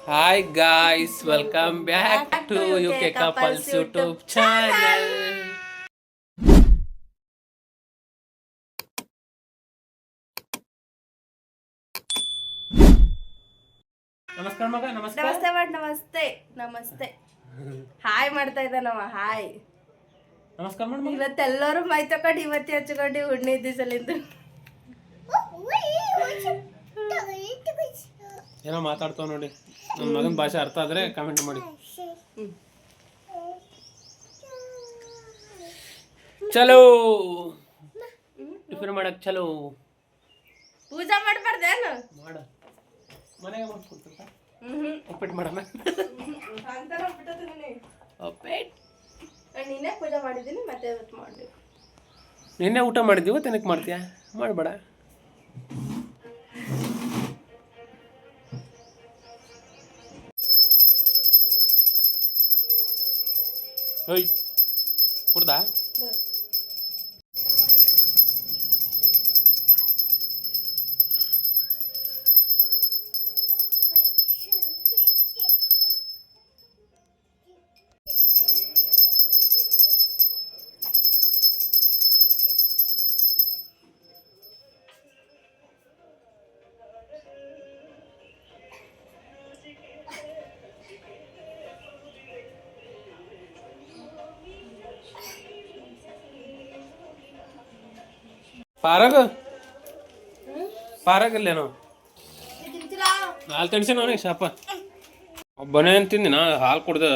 Hi guys, welcome back to UK Couples YouTube channel. ನಮಸ್ಕಾರ ಮಗ, ನಮಸ್ಕಾರ. ನಮಸ್ತೆ ಮಾಡಿ ನಮಸ್ತೆ ಹಾಯ್ ಮಾಡ್ತಾ ಇದ್ದಾನವ. ಹಾಯ್ ನಮಸ್ಕಾರ ಮಾಡಿ ಮಗ. ಇವತ್ತೆಲ್ಲರೂ ಮೈ ತಕೊಂಡು ಇವತ್ತೇ ಹಚ್ಕೊಂಡು ಹುಣ್ಣಿ ದಿವಸಲಿಂದ ಏನೋ ಮಾತಾಡ್ತಾವ ನೋಡಿ. ನನ್ನ ಮಗನ ಭಾಷೆ ಅರ್ಥ ಆದ್ರೆ ಕಾಮೆಂಟ್ ಮಾಡಿ. ಚಲೋ ಟಿಫಿನ್ ಮಾಡಕ್ ಚಲೋ. ಪೂಜಾ ಮಾಡ್ಬಾರ್ದೇನು? ಮಾಡ ಮನೆಗೆ ಮಾಡ್ಕೊಡ್ತ ಉಪ್ಪಿಟ್ಟು ಮಾಡೋಣ. ನೀನೇ ಪೂಜೆ ಮಾಡಿದ್ದೀನಿ, ಮತ್ತೆ ಇವತ್ತು ಮಾಡಬೇಕು. ನಿನ್ನೆ ಊಟ ಮಾಡಿದ್ದೀವ, ತೆನಕ್ಕೆ ಮಾಡ್ತೀಯಾ? ಮಾಡಬೇಡ. ಓಯ್ ಕುಡ್ದಾ? ಪಾರಾಗಲ್ಲೇನೋ ಹಾಲು ತಿನ್ಸಿ ನಾನು ಶಾಪ ಒಬ್ಬನೇ ಅಂತಿಂದಿ. ನಾ ಹಾಲು ಕುಡ್ದೆ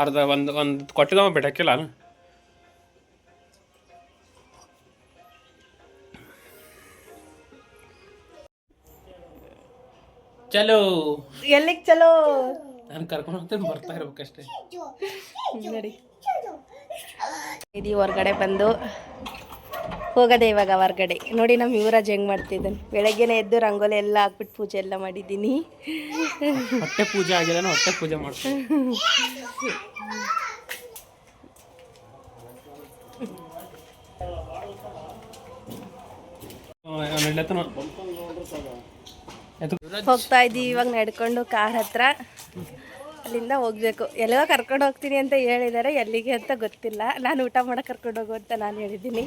ಅರ್ಧ ಒಂದು ಕೊಟ್ಟಿದವ ಬಿಡಕ್ಕಿಲ್ಲ. ಚಲೋ ಎಲ್ಲಿಗೆ ಚಲೋ? ನಾನು ಕರ್ಕೊಂಡು ಹೋಗ್ತೀನಿ, ಬರ್ತಾ ಇರ್ಬೇಕಷ್ಟೇ. ನೋಡಿ ಇದು ಹೊರ್ಗಡೆ ಬಂದು ಹೋಗದೆ ಇವಾಗ ಹೊರ್ಗಡೆ. ನೋಡಿ ನಮ್ಮ ಯುವರಾಜ್ ಹೆಂಗೆ ಮಾಡ್ತಿದ್ದಾನೆ. ಬೆಳಗ್ಗೆನೇ ಎದ್ದು ರಂಗೋಲಿ ಎಲ್ಲ ಹಾಕ್ಬಿಟ್ಟು ಪೂಜೆ ಎಲ್ಲ ಮಾಡಿದ್ದೀನಿ. ಹೊಟ್ಟೆ ಪೂಜೆ ಆಗಿಲ್ಲ, ಹೊಟ್ಟೆ ಪೂಜೆ ಮಾಡ್ತೀನಿ. ಹೋಗ್ತಾ ಇದ್ದೀವಿ ಇವಾಗ ನಡ್ಕೊಂಡು ಕಾರ್ ಹತ್ರ. ಅಲ್ಲಿಂದ ಹೋಗ್ಬೇಕು. ಎಲ್ಲೋ ಕರ್ಕೊಂಡು ಹೋಗ್ತೀನಿ ಅಂತ ಹೇಳಿದ್ದಾರೆ, ಎಲ್ಲಿಗೆ ಅಂತ ಗೊತ್ತಿಲ್ಲ. ನಾನು ಊಟ ಮಾಡಕ್ಕೆ ಕರ್ಕೊಂಡು ಹೋಗು ಅಂತ ನಾನು ಹೇಳಿದ್ದೀನಿ.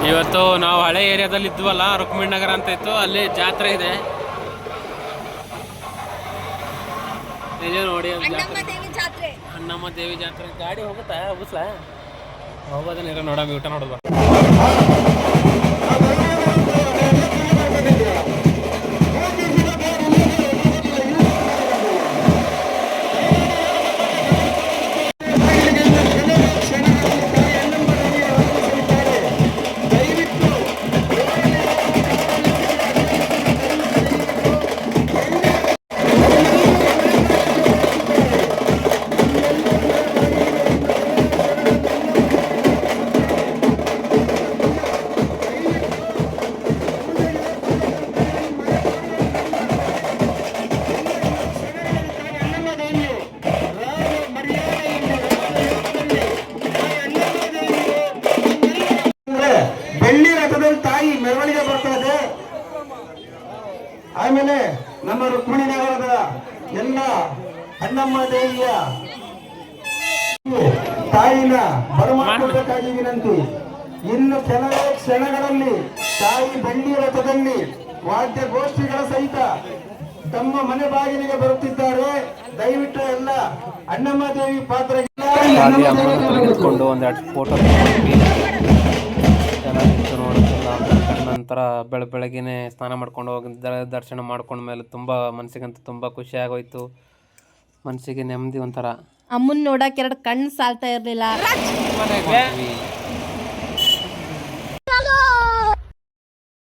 ಇವತ್ತು ನಾವು ಹಳೆ ಏರಿಯಾದಲ್ಲಿ ಇದ್ವಲ್ಲ, ರುಕ್ಮಿಣಿ ನಗರ ಅಂತ ಇತ್ತು, ಅಲ್ಲಿ ಜಾತ್ರೆ ಇದೆ. ನಿಜ ನೋಡಿ, ಅಣ್ಣಮ್ಮ ದೇವಿ ಜಾತ್ರೆ. ಗಾಡಿ ಹೋಗುತ್ತಾ? ಬಸ್ಲ ಹೋಗೋದನ್ನ ನೋಡಮ್ಮ, ಊಟ ನೋಡೋದು. ತಾಯಿ ಮೆರವಣಿಗೆ ಬರ್ತದೆ. ಆಮೇಲೆ ನಮ್ಮ ರುಕ್ಮಿಣಿ ನಗರದ ಎಲ್ಲ ಅಣ್ಣಮ್ಮ ದೇವಿಯ ತಾಯಿನ ಬರಮಾಡಬೇಕಾಗಿ ವಿನಂತಿ. ಇನ್ನು ಕೆಲವೇ ಕ್ಷಣಗಳಲ್ಲಿ ತಾಯಿ ಬೆಳ್ಳಿ ರಥದಲ್ಲಿ ವಾದ್ಯಗೋಷ್ಠಿಗಳ ಸಹಿತ ತಮ್ಮ ಮನೆ ಬಾಗಿಲಿಗೆ ಬರುತ್ತಿದ್ದಾರೆ. ದಯವಿಟ್ಟು ಎಲ್ಲ ಅಣ್ಣಮ್ಮ ದೇವಿ ಪಾತ್ರ ಒಂದೆರಡು ಫೋಟೋ ಚೆನ್ನಾಗಿತ್ತು ನೋಡುತ್ತಿಲ್ಲ. ನಂತರ ಬೆಳಗ್ಗೆನೆ ಸ್ನಾನ ಮಾಡ್ಕೊಂಡು ಹೋಗಿ ದರ್ಶನ ಮಾಡ್ಕೊಂಡ ಮೇಲೆ ತುಂಬ ಮನಸ್ಸಿಗಂತೂ ತುಂಬ ಖುಷಿ ಆಗೋಯ್ತು. ಮನಸ್ಸಿಗೆ ನೆಮ್ಮದಿ ಒಂಥರ. ಅಮ್ಮನ್ ನೋಡಕ್ಕೆ ಎರಡು ಕಣ್ಣು ಸಾಲ್ತಾ ಇರಲಿಲ್ಲ.